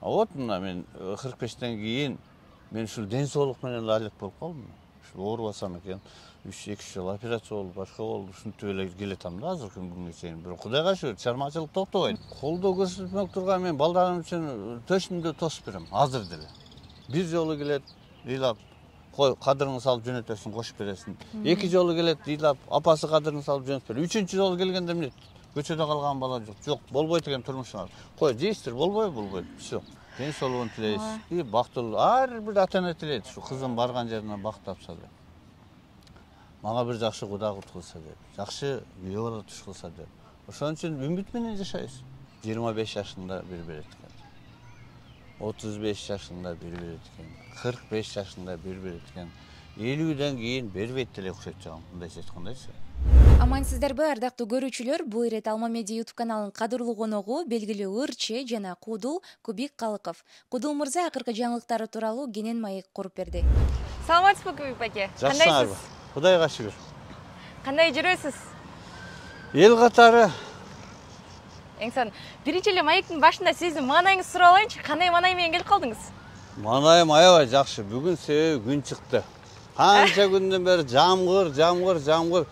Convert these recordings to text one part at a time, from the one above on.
Вот мына мен 45-тен кийин мен ушул ден соолук менен алек болуп калдым. Ушул оорубасам экен. 3-2 жыл операция болуп, башка болду. Ушинтип эле келатам да азыркы күнгө чейин. Бирок Кудайга шүгүр, чармачылык токтобойт. Колдоо көрсөтмөк турган мен балдарым үчүн төшүмдө тосуп берем, азыр деле. Бир жолу келет, ыйлап, кадырыңы салып жөнөтөсүң, кошуп бересиң. 2 жолу келет, ыйлап, апасы кадырыңы салып жөнөтүп берет. 3-чү жолу келгенде эмне? Көчөдө калган бала жок. Жок, болбойт экен турмушуңар. Кой, жейсиздер, болбойт. Всё. Ден соолугун тилейбиз. И бактылуу ар бир ата-ана тилейт, ушу кызым барган жеринен бак тапса деп. Мага бир жакшы кудай кут кылса деп. Жакшы күйөө бала туш кылса деп. Ошон үчүн үмүт менен жашайбыз. 25 жашында бир берет экен. 35 жашында бир берет экен. 45 жашында бир берет экен. 50ден кийин бербейт деле окшойт жагым. Мындайча айткандайчы. Амансыздарбы, ардактуу көрүүчүлөр? Бул ирет Алма Медиа YouTube каналынын кадырлуу коногу белгилүү ырчы жана куудул Кубик Калыков. Куудул мырза акыркы жаңылыктары тууралуу кенен маек куруп берди. Саламатсызбы, Кубик байке? Кандайсыз? Кудайга шүгүр. Кандай жүрөсүз? Эл катары. Эңсон, биринчи эле маектин башында сиздин маанайыңызды сурап алайынчы. Кандай маанай менен келип калдыңыз? Маанайым аябай жакшы. Бүгүн себеби күн чыкты. Канча күндөн бери жамгыр.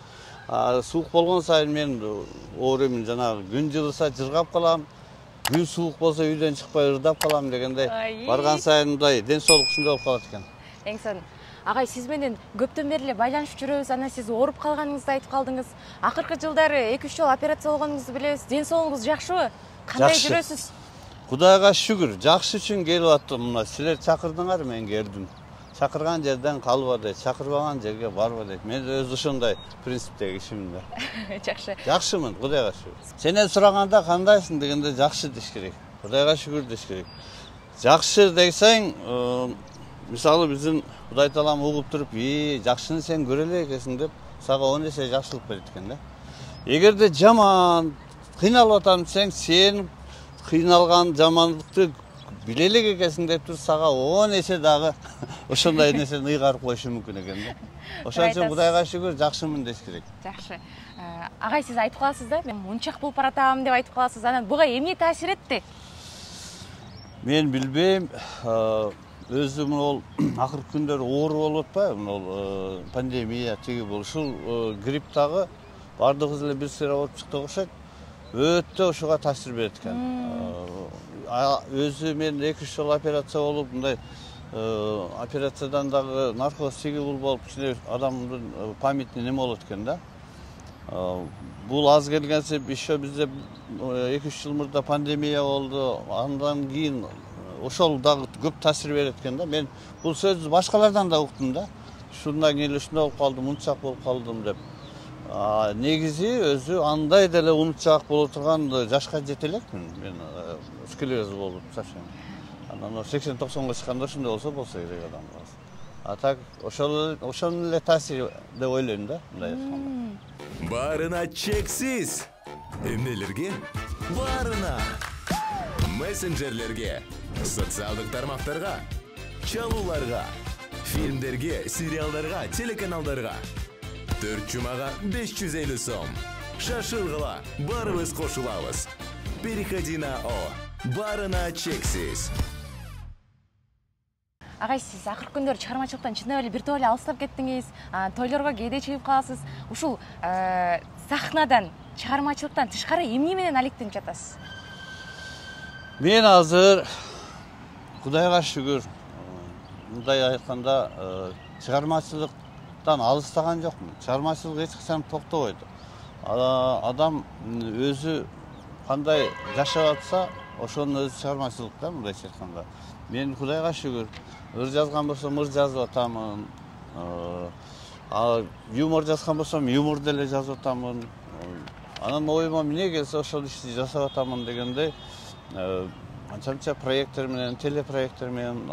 Суук болгон сайын мен оорумун жанагы күн жылыса жыргап калам. Күн суук болсо үйдөн чыкпай ырдап калам дегендей. Барган сайын мындай ден соолук ушундай болуп калат экен. Эңсон, агай сиз менен көптөн бери эле байланышып жүрөбүз. Анан сиз ооруп калганыңызды айтып калдыңыз. Акыркы жылдары 2-3 жолу операция болгонуңузду билебиз. Ден соолугуңуз жакшыбы? Кандай жүрөсүз? Кудайга шүгүр. Жакшы үчүн келип аттым. Мына силер чакырдыңар, мен келдим. Чакырган жерден калба дейт, чакырбаган жерге барба дейт. Мен өзү ошондой принциптеги кишимин да. Жакшы. Жакшымын, Кудайга шүгүр. Сенен сураганда кандайсың дегенде жакшы деш керек. Кудайга шүгүр деш керек. Жакшы десең, мисалы биздин Кудай Таалам угуп туруп, жакшыны сен көрө эле экенсиң деп, сага 10 эсе жакшылык берет экен да. Эгерде жаман кыйналып атам десең, сен кыйналган жамандыкты биле элек экенсиң деп туруп, сага 10 эсе дагы ошондой нерсени ыйгарып коюшу мүмкүн экен да. Ошон үчүн Кудайга шүгүр, жакшымын деш керек. Жакшы. Агай сиз айтып каласыз да, мен мунчак болуп баратам деп айтып каласыз. Анан буга эмне таасир этти? Мен билбейм. Өзүм ол акыркы күндөр оору болуп атпайбы? Ол пандемия тиги ушул грипп дагы бардыгыбыз эле бир сыйра болуп чыкты окшойт. Өтө ошого таасир берет экен. Өзү мен 2-3 жолу операция болуп, мындай операциядан дагы наркоз сигил болуп, кичине адамдын памятни неме болот экен да. Бул аз келгенсе, еще бизде 2-3 жыл мурда пандемия болду. Андан кийин ошол дагы көп таасир берет экен да. Мен бул сөздү башкалардан да уктум да. Ушундан кийин ушундай болуп калдым, мунчак болуп калдым деп. Негизи өзү андай деле унутчаак боло турган жашка жете элекмин. Мен сколиоз болуп совсем. Анан 80-90го чыкканда ушундай болсо керек адам баласы. А так ошол эле таасир деп ойлойм да, мындай айтканда. Барына чексиз. Эмнелерге? Барына. Мессенджерлерге, социалдык тармактарга, чалууларга, фильмдерге, сериалдарга, телеканалдарга. 4 жумага 550 сом. Шашылгыла, барыбыз кошулабыз. Переходи на О. Барына чексиз. Агай сиз акыркы күндөр чыгармачылыктан чындап эле бир топ эле алыстап кеттиңиз. Тойлорго кээде чыгып каласыз. Ушул сахнадан, чыгармачылыктан тышкары эмне менен алектенип жатасыз? Мен азыр Кудайга шүгүр, мындай айтканда, чыгармачылыктан алыстаган жокмун. Чыгармачылык эч качан токтобойт. Адам өзү кандай жашап атса, ошонун өзү чыгармачылык да, мындайча айтканда. Мен Кудайга шүгүр, ыр жазган болсом ыр жазып атамын. Юмор жазган болсом юмор деле жазып атамын. Анан оюма эмне келсе ошол ишти жасап атамын дегендей, анча проекттер менен, телепроекттер менен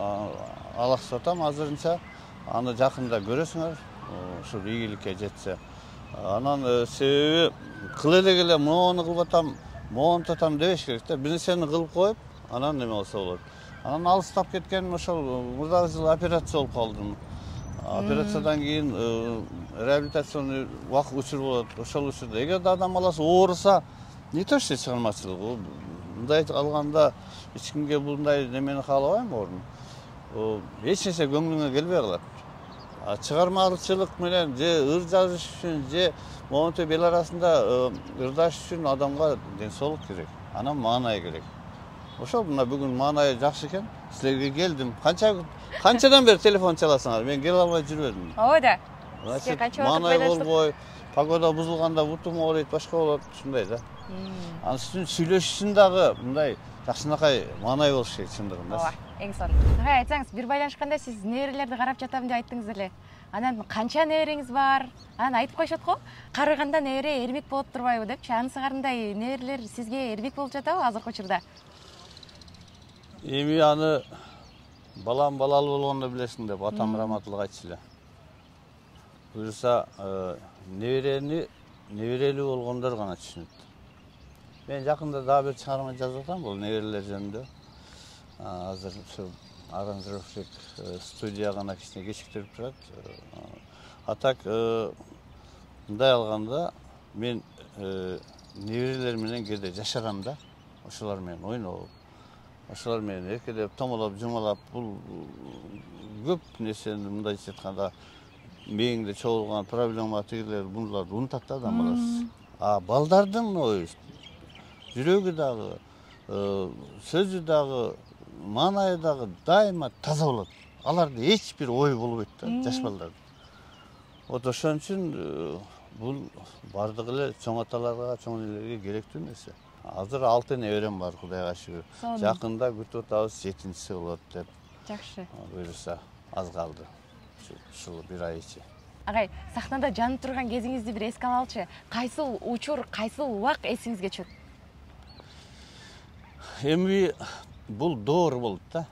алаксып атам азырынча. Аны жакында көрөсүңөр, ушул ийгиликке жетсе. Анан себеби кыл эле мону кылып атам, мону атам дебеш керек да. Бир нерсени кылып коюп, анан неме болсо болот. Анан алыстап кеткен ошол мурдагы жылы операция болуп калдым. Операциядан кийин реабилитацион учур болот. Ошол учурда эгерде адам баласы ооруса, не то что чыгармачылык, мындай алганда эч кимге мындай немени каалабайм орун. Эч нерсе көңүлүңө келбей калат. Чыгармачылык менен же ыр жазыш үчүн же монтип бел арасында ырдаш үчүн адамга ден соолук керек. Анан маанай керек. Ошол мына бүгүн маанайы жакшы экен. Силерге келдим. Канчадан бери телефон чаласыңар? Мен келе албай жүрбөдүм. Ооба да. Значит, маанай болбой, погода бузулганда бутум ооруйт, башка болот, ушундай да. Анын үстүнө сүйлөшүшүн дагы мындай жакшынакай маанай болуш керек чындыгында. Ооба, эң сонун. Агай, айтсаңыз, бир байланышканда сиз неберелерди карап жатам деп айттыңыз эле. Анан канча небереңиз бар? Анан айтып коюшат го, карыганда небере эрмек болот турбайбы депчи. Анысы кандай неберелер сизге эрмек болуп жатабы азыркы учурда? Эми аны балам балалуу болгондо билесиң деп атам раматылык айтчу эле. Буюрса неберелүү болгондор гана түшүнөт. Мен жакында дагы бир чыгарма жазып атам бул неберелер жөнүндө. Азыр ушу аранжировщик студия гана кичине кечиктирип турат. А так мындай алганда мен неберелер менен кээде жашарам да. Ошолор менен ойноп, ошолор менен эркелеп, томолоп, жумалап, бул көп нерсени мындай айтканда мээңде чогулган проблема тигилер, буларды унутат да адам баласы. Балдардын ою, жүрөгү дагы, сөзү дагы, маанайы дагы дайыма таза болот. Аларда эч бир ой болбойт да, жаш балдарда. Вот ошон үчүн бул бардык эле чоң аталарга, чоң энелерге керектүү нерсе. Азыр 6 неберем бар, Кудайга шүгүр. Жакында күтүп атабыз, 7-си болот деп. Жакшы. Буюрса аз калды. Ушул бир ай ичи. Агай, сахнада жанып турган кезиңизди бир эске алалычы. Кайсыл учур, кайсыл убак эсиңизге түшөт? Эми бул доор болот да.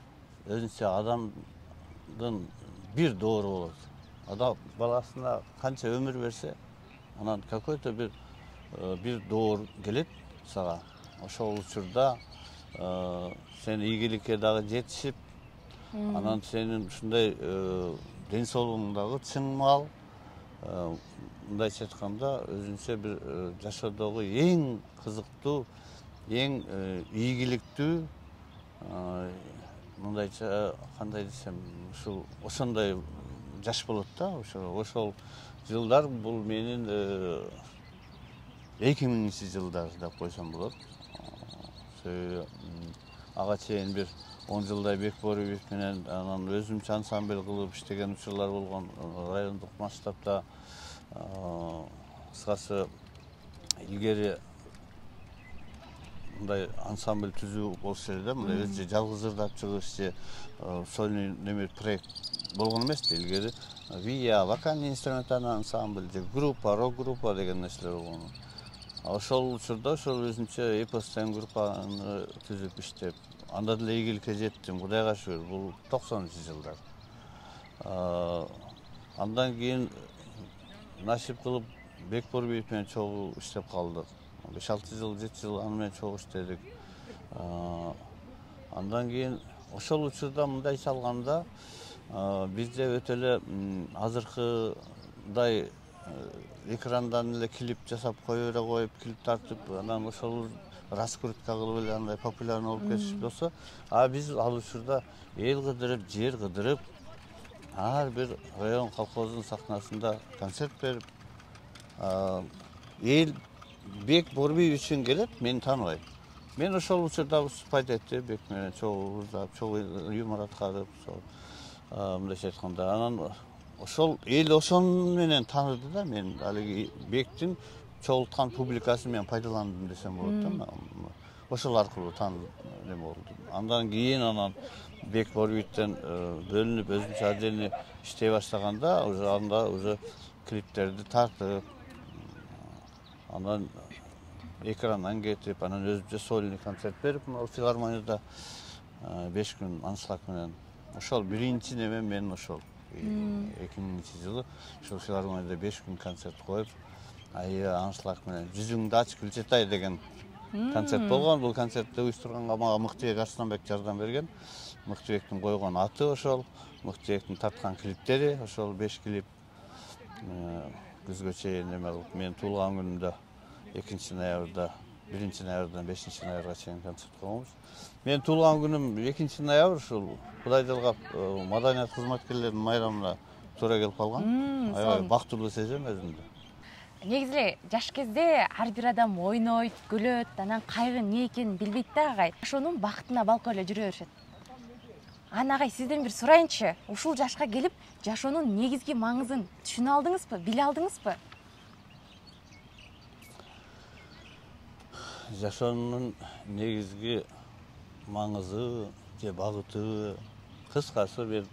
Өзүнчө адамдын бир доору болот. Адам баласына канча өмүр берсе, анан какой-то бир доор келет сага. Ошол учурда сен ийгиликке дагы жетишип, анан сенин ушундай ден соолугуң дагы чыңмал, мындайча айтканда өзүнчө бир жашоодогу эң кызыктуу, эң ийгиликтүү, мындайча кандай десем, ушул ошондой жаш болот да. Ошол жылдар бул менин 2000-жылдар деп койсом болот. Ага чейин бир 10 жылдай Бекборович менен анан өзүмчө ансамбль кылып иштеген учурлар болгон, райондук масштабта. Кыскасы илгери мындай ансамбль түзүү болчу эле да, мындай өзү жалгыз ырдап чыгыш же сольный неме проект болгон эмес да. Илгери ВИА, вокальный инструментальный ансамбль же группа, рок группа деген нерселер болгон. Ошол учурда ошол өзүнчө эпостен группаны түзүп иштеп, анда деле ийгиликке жеттим, Кудайга шүгүр. Бул 90-жылдар. Андан кийин насип кылып Бекборович менен чогуу иштеп калдык. 5-6 жыл, 7 жыл аны менен чогуу иштедик. Андан кийин ошол учурда мындай чалганда бизде өтө эле азыркыдай экрандан эле клип жасап кое бере коюп, клип тартып, анан ошол раскрутка кылып эле андай популярный болуп кетишип болсо, биз ал учурда эл кыдырып, жер кыдырып, ар бир район колхоздун сахнасында концерт берип, эл Бекборович үчүн келет, мени тааныбайт. Мен ошол учурда выступать этти, Бек менен чогуу ырдап, чогуу юмор аткарып, мындайча айтканда, анан ошол эл ошон менен тааныды да. Мен алиги Бектин чогулткан публикасын мен пайдаландым десем болот да. Ошол аркылуу неме болду. Андан кийин Бекборовичтен бөлүнүп өзүнчө отдельный иштей баштаганда, анда клиптерди тартып, анан экрандан кетип, анан өзүнчө сольный концерт берип, филармонияда 5 күн аншлаг менен. Ошол биринчи неме мен ошол 2000-жылы ошол филармонияда 5 күн концерт коюп, аншлаг менен жүзүңдү ач Гүлчатай деген концерт болгон. Бул концертти уюштурганга мага Мыктыбек Арсланбек жардам берген. Мыктыбектин койгон аты ошол, Мыктыбектин тарткан клиптери, ошол 5 клип күзгө чейин неме кылып, мен туулган күнүмдө 2 ноябрда 1 ноябрдан 5 ноябрга чейин концерт коебуз. Мен туулган күнүм 2 ноябрь, ушул Кудай жалгап маданият кызматкерлеринин майрамына туура келип калган. Аябай бактылуу сезем өзүмдү. Негизи эле жаш кезде ар бир адам ойнойт, күлөт, анан кайгы эмне экенин билбейт да агай. Ошонун бактына балкып эле жүрө беришет. Ана агай, сизден бир сурайынчы, ушул жашка келип, жашоонун негизги маңызын түшүнө алдыңызбы, биле алдыңызбы? Жашоонун негизги маңызы же багыты, кыскасы бир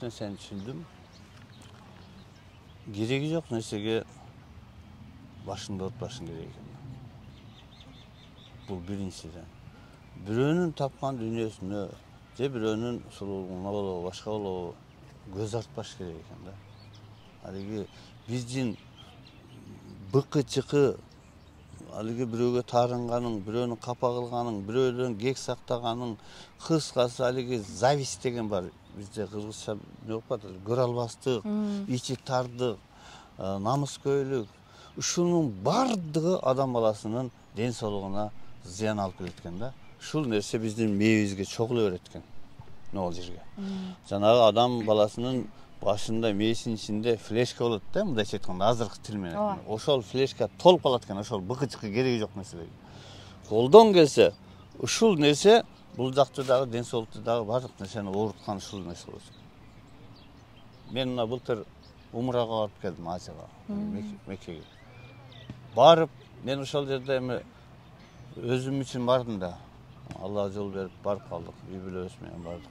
нерсени түшүндүм. Кереги жок нерсеге башыңды отпашың керек экен. Бул биринчиден. Бирөөнүн тапкан дүйнөсүнө же бирөөнүн сулуулугуна болобу, башка болобу көз артпаш керек экен да. Алиги биздин быкы-чыкы, алиги бирөөгө таарынганың, бирөөнүн капа кылганың, бирөөдөн кек сактаганың, кыскасы алиги зависть деген бар. Бизде кыргызча эмне болуп атат? Көрө албастык, ичи тардык, намыскөйлүк. Ушунун бардыгы адам баласынын ден соолугуна зыян алып келет экен да. Ушул нерсе биздин мээбизге чогуло берет экен. Могул жерге. Жанагы адам баласынын башында, мээсинин ичинде флешка болот да, мындайча айтканда, азыркы тил менен. Ошол флешка толуп калат экен, ошол быкы-чыкы кереги жок нерселерге. Колдон келсе, ушул нерсе бул жакты дагы, ден соолукту дагы бардык нерсени ооруткан ушул нерсе болот. Мен мына былтыр умрага барып келдим, Азияга, Меккеге. Барып, мен ошол жерде эми өзүм үчүн бардым да. Алла жол берип барып калдык, үй бүлөбүз менен бардык.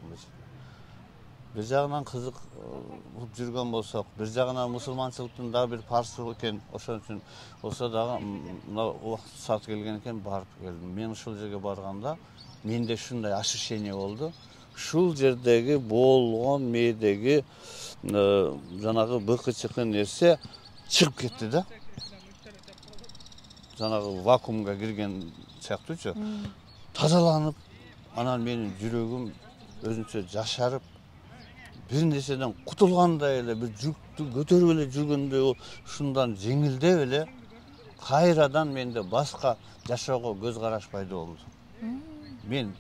Бир жагынан кызык болуп жүргөн болсок, бир жагынан мусулманчылыктын дагы бир парсы экен, ошон үчүн болсо дагы мына убакыт саат келген экен, барып келдим. Мен ушул жерге барганда менде ушундай ощущение болду. Ушул жердеги болгон мээдеги жанагы быкы-чыкы нерсе чыгып кетти да. Жанагы вакуумга кирген сыяктуучу. Тазаланып, анан менин жүрөгүм өзүнчө жашарып, бир нерседен кутулгандай эле, бир жүктү көтөрүп эле жүргөндөй, ушундан жеңилдеп эле кайрадан менде башка жашоого көз караш пайда болду. Мен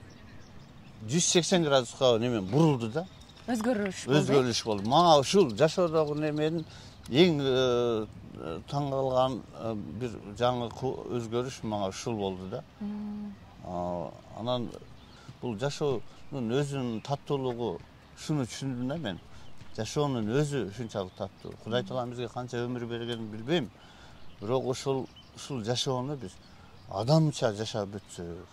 180 градуска немен бурулду да. Өзгөрүш болду. Мага ушул жашоодогу неменин эң таң калган бир жаңы өзгөрүш мага ушул болду да. Анан бул жашоонун өзүнүн таттуулугу, шуну түшүндүм да мен. Жашоонун өзү ушунчалык таттуу. Кудай таалам бизге канча өмүр бергенин билбейм. Бирок ушул жашоону биз адамча жашап өтсөк,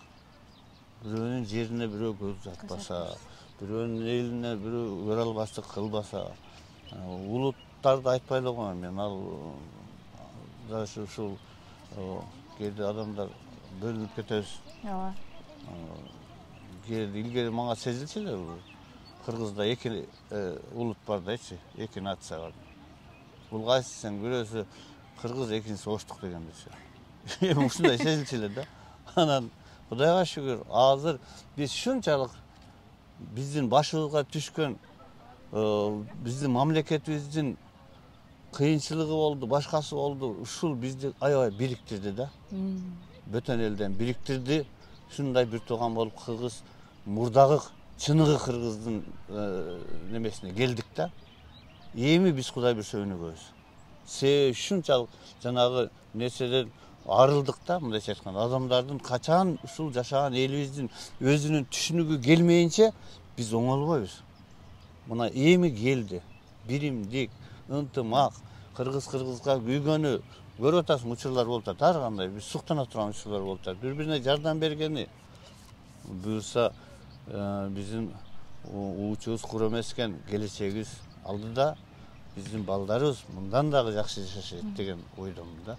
бирөөнүн жерине бирөө көз атпаса, бирөөнүн элине бирөө көрө албастык кылбаса, улуттарды айтпай эле коеюн мен. Ал ушул кээде адамдар бөлүнүп кетебиз. Ооба. Илгери мага сезилчү эле бул. Кыргызда 2 улут бар дайчы, 2 нация бар. Бул кайсысын бирөөсү кыргыз, экинчиси оштук деген нерсе. Эми ушундай сезилчү эле да. Анан Кудайга шүгүр, азыр биз шунчалык биздин башыбызга түшкөн биздин мамлекетибиздин кыйынчылыгы болду, башкасы болду. Ушул бизди аябай бириктирди да. Бөтөн элден бириктирди. Шундай бир тууган болуп кыргыз мурдагы чыныгы кыргыздын немесине келдик да. Эми биз Кудай бир сөйнөгөбүз. Себеби шунчалык жанагы нерседен арылдык да, мындайча айтканда. Адамдардын качан ушул жашаган элибиздин өзүнүн түшүнүгү келмейинче биз оңолбойбуз. Мына эми келди. Биримдик, ынтымак, кыргызга күйгөнү көрүп атасың, учурлар болуп атат. Ар кандай биз суктана турган учурлар болуп атат. Бири-бирине жардам бергени буюрса биздин уучубуз кур эмес экен, келечегибиз алдыда, биздин балдарыбыз мындан дагы жакшы жашашат деген ойдомун да.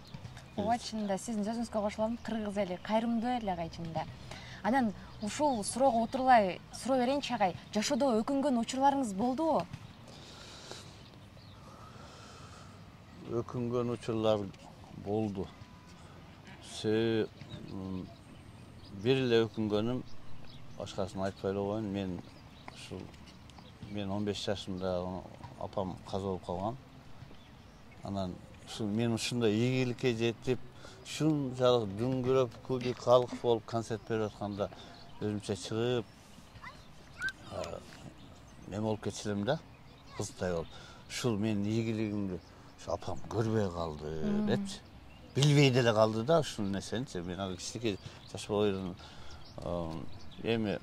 Ооба, чынында сиздин сөзүңүзгө кошулам. Кыргыз эли кайрымдуу эл агай чынында. Анан ушул суроого отурлай суроо берейинчи агай, жашоодо өкүнгөн учурларыңыз болдубу? Өкүнгөн учурлар болду. Себеби бир эле өкүнгөнүм, башкасын айтпай эле коеюн, мен 15 жашымда апам каза болуп калган. Анан мен ушундай ийгиликке жетип, Şunchalik дүңгүрөп кубик калык болуп концерт берип атканда өзүмчө чыгып неме болуп кетчү да, кыздай болуп. Ушул менин ийгилигимди апам көрбөй калды депчи. Билбей деле калды да ушул нерсеничи. Мен ага кичинекей жаш бойдон эми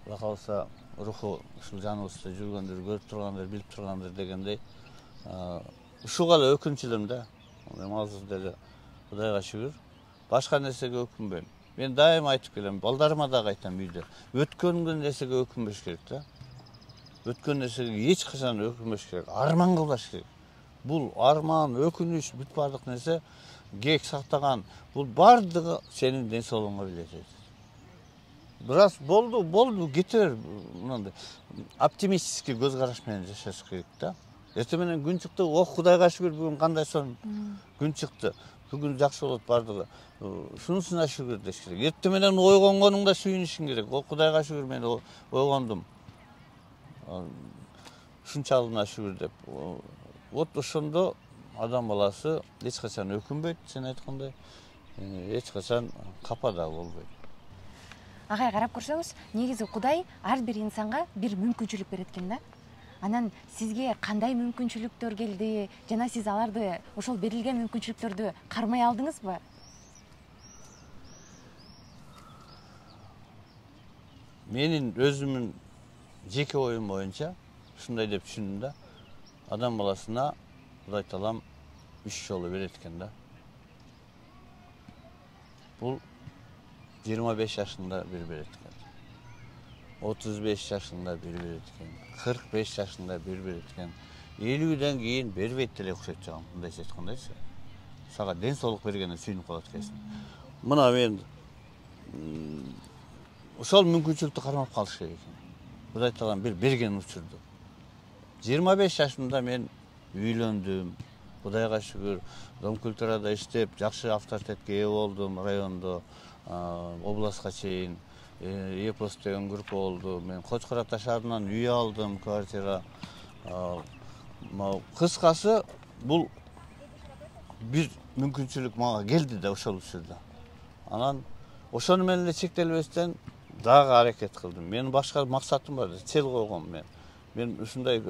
Кудай кааласа руху ушул жаныбызда жүргөндөр, көрүп тургандар, билип тургандар дегендей ушуга эле өкүнчү да. Мен азыр деле Кудайга шүгүр, башка нерсеге өкүнбөйм. Мен дайым айтып келем, балдарыма дагы айтам үйдө. Өткөн нерсеге өкүнбөш керек да. Өткөн нерсеге эч качан өкүнбөш керек. Арман кылбаш керек. Бул арман, өкүнүч, бүт бардык нерсе кек сактаган. Бул бардыгы сенин ден соолугуңа билет. Бираз болду, кете бер. Мындай оптимистический көз караш менен жашаш керек да. Эртең менен күн чыкты, ох Кудайга шүгүр, бүгүн кандай сон күн чыкты. Бүгүн жакшы болот бардыгы. Шунусуна шүгүр деш керек. Эртең менен ойгонгонуңда сүйүнүшүң керек. О Кудайга шүгүр, мен ойгондум. Шунчалыгына шүгүр деп. Вот ошондо адам баласы эч качан өкүнбөйт, сен айткандай. Эч качан капа да болбойт. Агай карап көрсөңүз, негизи Кудай ар бир инсанга бир мүмкүнчүлүк берет экен да. Анан сизге кандай мүмкүнчүлүктөр келди, жана сиз аларды, ошол берилген мүмкүнчүлүктөрдү кармай алдыңызбы? Менин өзүмүн жеке оюм боюнча ушундай деп түшүндүм да. Адам баласына Кудай таалам 3 жолу берет экен да. Бул 25 жашында бир берет экен. 35 жашында бир берет экен. 45 жашында бир берет экен. 50ден кийин бербейт деле окшойт жагам. Мындайча айткандайчы. Сага ден соолук бергенде сүйүнүп калат экенсиң. Мына мен ошол мүмкүнчүлүктү кармап калыш керек экен. Кудай таалам бир берген учурду. 25 жашымда мен үйлөндүм. Кудайга шүгүр, Дом культурада иштеп, жакшы авторитетке ээ болдум райондо, областка чейин. Епос деген группа болду. Мен Кочкор Ата шаарынан үй алдым, квартира. Кыскасы, бул бир мүмкүнчүлүк мага келди да ошол учурда. Анан ошону менен эле чектелбестен дагы аракет кылдым. Менин башка максатым бар, цел койгом мен. Мен ушундай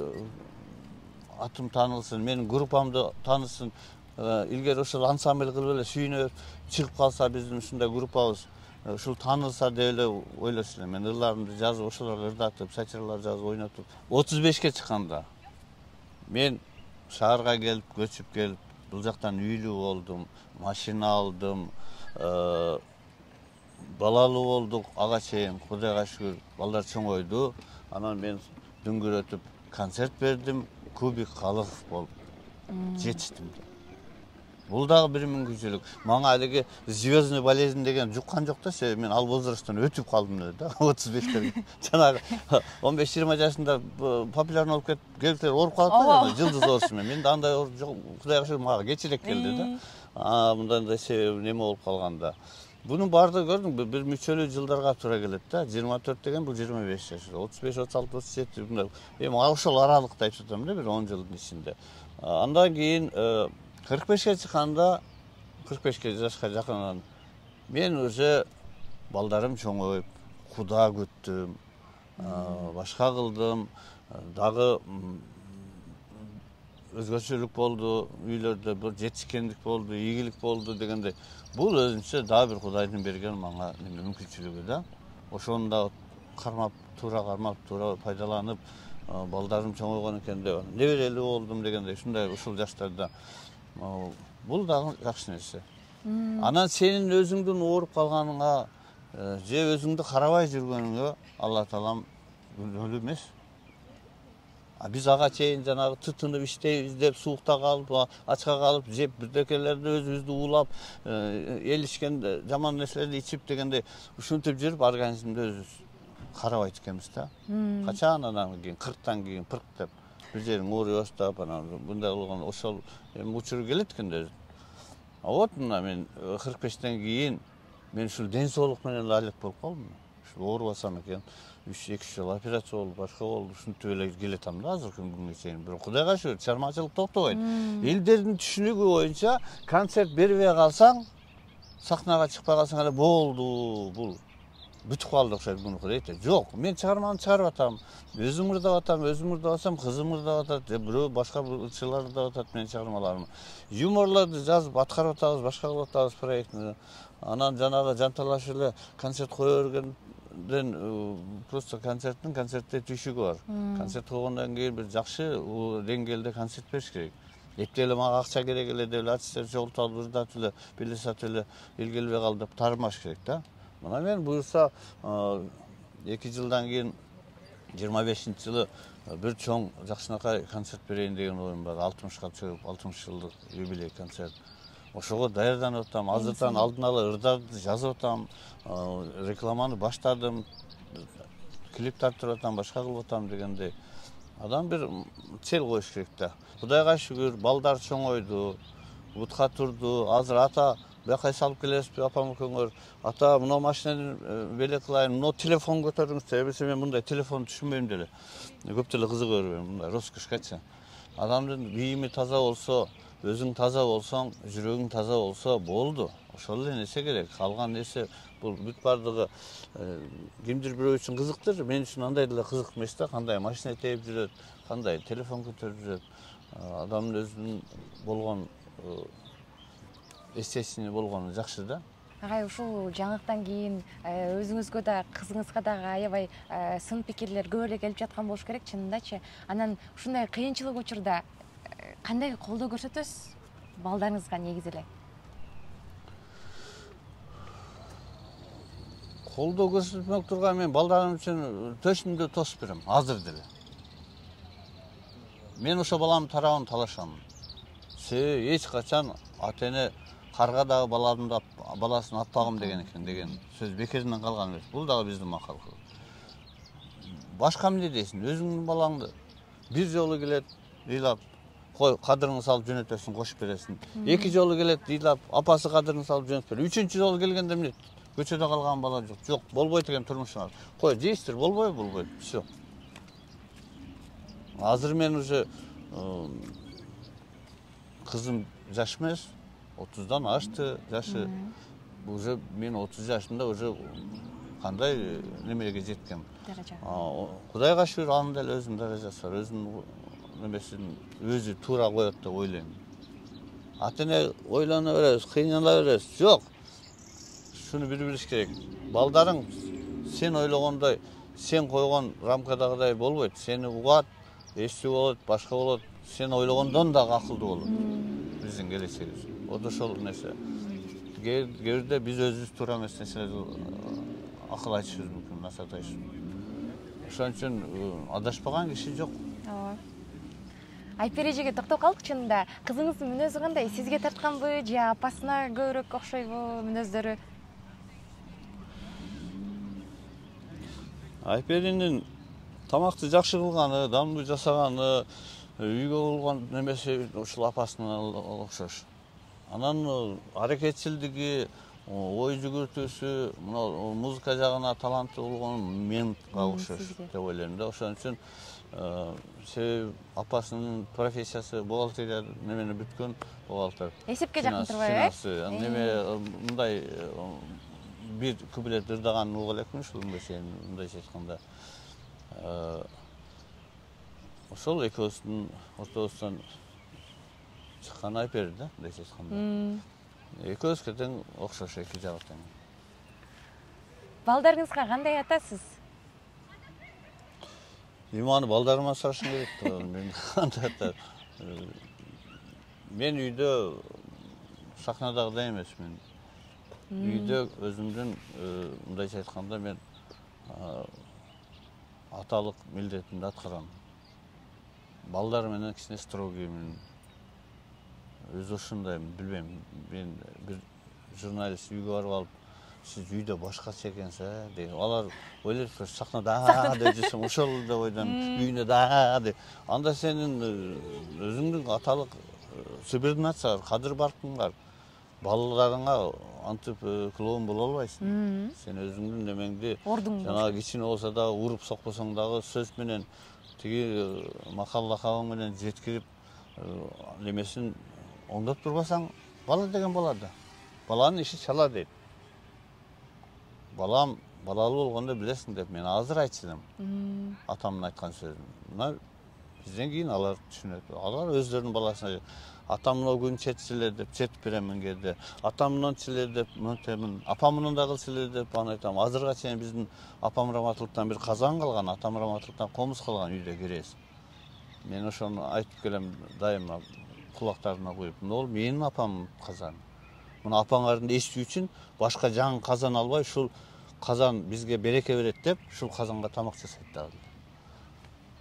атым таанылсын, менин группамды таанысын. Илгери ошол ансамбль кылып эле сүйүнүп чыгып калса биздин ушундай группабыз ушул таанылса деп эле ойлоч элем. Мен ырларымды жазып, ошолорго ырдатып, сатиралар жазып, ойнотуп. 35ке чыкканда мен шаарга келип, көчүп келип, бул жактан үйлүү болдум, машина алдым, балалуу болдук, ага чейин Кудайга шүгүр, балдар чоңойду. Анан мен дүңгүрөтүп концерт бердим, кубик Калыков болуп жетиштим. Бул дагы бир мүмкүнчүлүк. Мага алиги звездный болезнь деген жуккан жок да, себеби мен ал возрасттан өтүп калдым да, 35те. Жанагы 15-20 жашында популярный болуп келиптер ооруп калат да, жылдыз оорусу менен. Мен да андай жок, Кудайга шүгүр мага кечирээк келди да. Мындай себеби неме болуп калганда. Бунун баардыгы көрдүң, бир мүчөлүү жылдарга туура келет да. 24 деген бул 25 жаш, 35, 36, 37 мындай. Эми ошол аралыкта айтып жатам да, бир 10 жылдын ичинде. Андан кийин 45ке чыкканда, 45 жашка жакын мен уже балдарым чоңоюп, Куда күттүм, башка кылдым, дагы өзгөчөлүк болду, үйлөрдө бир жетишкендик болду, ийгилик болду дегенде. Бул өзүнчө дагы бир Кудайдын берген мага мүмкүнчүлүгү да. Ошону да туура кармап, туура пайдаланып, балдарым чоңойгон экен деп, неберелүү болдум дегенде, ушундай ушул жаштарда. Бул дагы жакшы нерсе. Анан сенин өзүңдүн ооруп калганыңа, же өзүңдү карабай жүргөнүңө Алла таалам күнөөлүү эмес. Биз ага чейин жанагы тытынып иштейбиз деп суукта калып, ачка калып, жеп бирдекелерди өзүбүздү уулап, элишкен жаман нерселерди ичип дегенде ушинтип жүрүп организмди өзүбүз карабайт экенбиз да. Качан анан кийин 40тан кийин пырктап бир жериң ооруй баштап, анан мындай кылган ошол учур келет экен да. Вот мына мен 45тен кийин мен ушул ден соолук менен эле алек болуп калдым. оорубасам экен 3-2 жыл операция болуп башка болду ушинтип эле келатам да азыркы күнгө чейин. Бирок Кудайга шүгүр чыгармачылык токтобойт. Элдердин түшүнүгү боюнча концерт бербей калсаң, сахнага чыкпай калсаң эле болду, бул бүтүп калды окшойт мунуку дейт. Жок, мен чыгарманы чыгарып атам. Өзүм ырдап атам, кызым ырдап атат, бирөө башка ырчылар ырдап атат менин чыгармаларымы. Юморлорду жазып аткарып атабыз, башка кылып атабыз проектни. Анан жанагы жанталашып эле концерт кое бергенден просто концертте түйшүгү бар. Концерт койгондон кийин бир жакшы деңгээлде концерт бериш керек. Эптеп эле мага акча керек эле деп артисттер чогултуп алып ырдатып эле, белесатып эле эл келбей калды деп тармаш керек да. Мына мен буюрса 2 жылдан кийин 25-жылы бир чоң жакшынакай концерт берейин деген оюм бар. 60га чыгып 60 жылдык юбилей концерт. Ошого даярданып атам. Азырдан алдын ала ырдарды жазып атам, рекламаны баштадым, клип тартып атам, башка кылып атам дегендей. Адам бир цел коюш керек да. Кудайга шүгүр, балдар чоңойду, бутка турду. Азыр ата бияка салып келесизби апам экөөңөр? Ата, мына машинаны белек кылайын, мына телефон көтөрүңүз. Эбесе мен мындай телефон түшүнбөйм деле. Көп деле кызык бербейм, мындай роскошкачы. Адамдын бийими таза болсо, өзүң таза болсоң, жүрөгүң таза болсо болду. Ошол эле нерсе керек. Калган нерсе бул бүт бардыгы кимдир бирөө үчүн кызыктыр, мен үчүн андай деле кызык эмес да. Кандай машина тээп жүрөт, кандай телефон көтөрүп жүрөт. Адамдын өзүнүн болгон естественный болгону жакшы да. Агай, ушул жаңылыктан кийин өзүңүзгө да кызыңызга дагы аябай сын пикирлер көп эле келип жаткан болуш керек, чынындачы. Анан ушундай кыйынчылык учурда кандай колдоо көрсөтөсүз балдарыңызга негизи эле? Колдоо көрсөтмөк турган мен балдарым үчүн төшүмдө тосуп берем, азыр деле. Мен ошо баламдын тарабын талашам. Себеби эч качан ата-эне карга дагы баласын атпагым деген экен деген сөз бекеринен калган эмес. Бул дагы биздин макал. Башка эмне дейсиң? Өзүңдүн балаңды бир жолу келет, ыйлап, кой кадырыңды салып жөнөтөсүң, кошуп бересиң. 2 жолу келет, ыйлап, апасы кадырын салып жөнөтүп берет. 3-чү жолу келгенде эмне? Көчөдө калган бала жок. Жок, болбойт экен турмушуңар. Кой, жейсиздер, болбойт. Всё. Азыр мен уже кызым жаш эмес, 30дан ашты жашы. Уже мен 30 жашында уже кандай немеге жеткем. Кудайга шүгүр, анын деле өзүнүн даражасы бар, өзүнүн немесин өзү туура коет деп ойлойм. Ата-эне ойлана беребиз, кыйнала беребиз. Жок. Шуну билиш керек. Балдарың сен ойлогондой, сен койгон рамкадагыдай болбойт. Сени угат, эстүү болот, башка болот. Сен ойлогондон дагы акылдуу болот. Биздин келечегибиз. Вот ошол нерсе. Кээде биз өзүбүз туура эмес нерселерди акыл айтышыбыз мүмкүн, насаатайбыз. Ошон үчүн адашпаган киши жок. Ооба. Айпер эжеге токтоп калдык чынында. Кызыңыздын мүнөзү кандай? Сизге тартканбы же апасына көбүрөөк окшойбу мүнөздөрү? Айперинин тамакты жакшы кылганы, дамдуу жасаганы, үйгө болгон немеси ушул апасына окшош. Анан аракетчилдиги, ой жүгүртүүсү, мына музыка жагына таланттуу болгону менга окшош деп ойлойм да. Ошон үчүн себеби апасынын профессиясы бухгалтерия немени бүткөн, бухгалтер. Эсепке жакын турбайбы? Неме мындай бир куплет ырдаганын угуп элекмин ушул сен мындайча айтканда. Ошол экөөбүздүн ортобуздон чыккан Айпер да, мындайча айтканда. Экөөбүзгө тең окшош эки жагы тең. Балдарыңызга кандай атасыз? Иманы балдарыма сурашым керек. Мен кандай ата. Мен үйдө сахнадагыдай эмесмин. Үйдө өзүмдүн мындайча айтканда мен аталык милдетимди аткарам. Балдар менен кичине строгиймин. Өзү ушундайм, билбейм. Мен бир журналист үйгө барып алып, сиз үйдө башкача экенсиз, деп. Алар ойлойт, сахнада деп жүрсөң, ошол деп ойдон үйүнө деп. Анда сенин өзүңдүн аталык субординация бар, кадыр баркың бар. балаларыңа антип клоун боло албайсың. Сен өзүңдүн немеңди жана кичине болсо да уруп сокпосоң дагы сөз менен тиги макал лакабың менен жеткирип немесин оңдоп турбасаң, бала деген болады. Баланын иши чала дейт. Балам балалуу болгондо билесиң деп мен азыр айтчыдым. Атамдын айткан сөзүн. Мына бизден кийин алар түшүнөт. Алар өздөрүнүн баласына атамын күн четсилер деп четип берем менгерде. Атамынан чилер деп мынтемин, апамынан да кылсылер деп аны айтам. Азырга чейин биздин апам раматылыктан бир казан калган, атам раматылыктан комуз калган үйдө киресиң. Мен ошону айтып келем дайыма кулактарына коюп. Мына менин апамдын казаны. Мына апаңардын эстүү үчүн башка жаңы казан албай, ушул казан бизге береке берет деп, ушул казанга тамак жасайт дагы.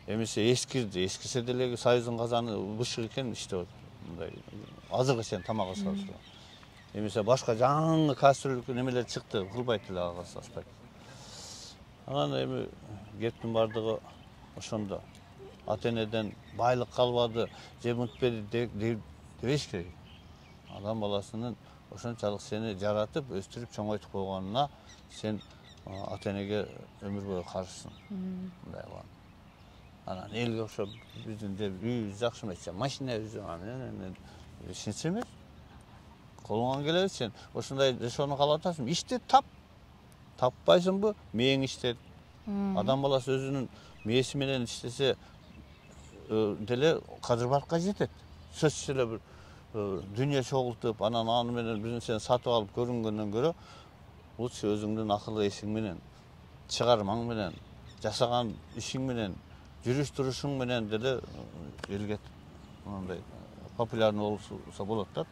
Эмесе эскирди, эскисе деле Союздун казаны бышык экен иштеп атат. Мындай азыркы чейин тамак асабыз. Эмесе башка жаңы кастрюльдүк немелер чыкты, кылбайт эле ага саспайт. Анан эми кептин бардыгы ошондо. Ата-энеден байлык калбады, же мынтпеди дебеш керек. Адам баласынын ошончалык сени жаратып, өстүрүп чоңойтуп койгонуна сен ата-энеге өмүр бою каршысың. Мындай болгон. Анан элге окшоп биздин үйүбүз жакшы эмес, машинабыз ишенсе эмес. Колуңан келет сен ошондой жашоону каалап атасың. Ишти тап. Таппайсыңбы? Мээң иштет. Адам баласы өзүнүн мээси менен иштесе деле кадыр-баркка жетет. Сөзсүз эле бир дүние чогултуп, анан аны менен бир нерсени сатып алып көрүнгөндөн көрө, лучше өзүңдүн акыл эсиң менен, чыгармаң менен, жасаган ишиң менен, жүрүш турушуң менен деле элге мындай популярный болсо болот да,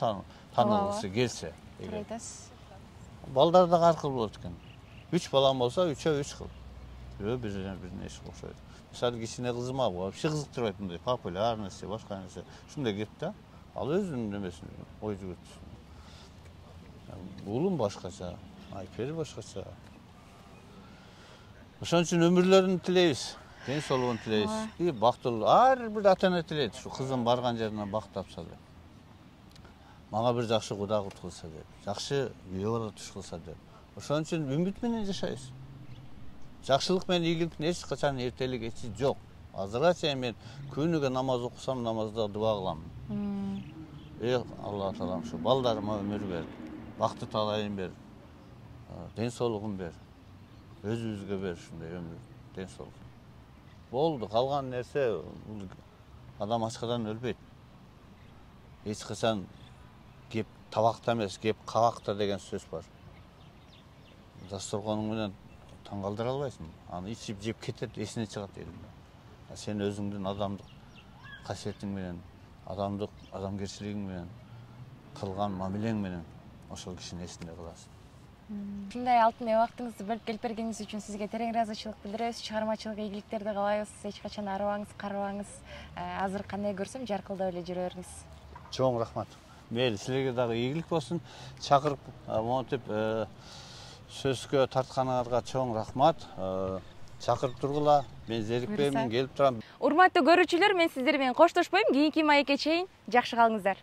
таанылгысы келсе. Айтасыз. Балдар да ар кыл болот экен. 3 балам болсо, 3 кыл. Бирине эч окшойт. Мисалы кичине кызыма вообще кызыктырбайт мындай популярность, башка нерсе. Ушундай кеп да. Ал өзүнүн немесин ой жүгүртсүн. Уулум башкача, Айпери башкача. Ошон үчүн өмүрлөрүн тилейбиз, ден соолугун тилейбиз. И бактылуу ар бир ата-эне тилейт, ушу кызым барган жеринен бак тапса деп. Мага бир жакшы куда кут кылса деп, жакшы үйө бала туш кылса деп. Ошон үчүн үмүт менен жашайбыз. Жакшылык менен ийгиликтин эч качан эртелигечи жок. Азырга чейин мен күнүгө намаз окусам, намазда дуа кылам. Алла таалам ушу балдарыма өмүр бер, бакыт талайын бер, ден соолугун бер, өзүбүзгө бер ушундай өмүр, ден соолук. Болду, калган нерсе адам ачкадан өлбөйт. Эч качан кеп табакта эмес, кеп кабакта деген сөз бар. Дасторконуң менен таң калтыра албайсың. Аны ичип жеп кетет, эсине чыгат дейм. Сен өзүңдүн адамдык касиетиң менен, адамгерчилигиң менен, кылган мамилең менен ошол кишини эсинде кыласың. Ушундай алтын убактыңызды бөлүп келип бергениңиз үчүн сизге терең ыраазычылык билдиребиз. Чыгармачылык ийгиликтерди каалайбыз. Эч качан арыбаңыз, карыбаңыз. Азыр кандай көрсөм жаркылдап эле жүрө бериңиз. Чоң рахмат. Мейли, силерге дагы ийгилик болсун. Чакырып, монтип сөзгө тартканыңарга чоң рахмат. Чакырып тургула. Мен зерикпеймин, келип турам. Урматтуу көрүүчүлөр, мен сиздер менен коштошпойм. Кийинки маекке чейин жакшы калыңыздар.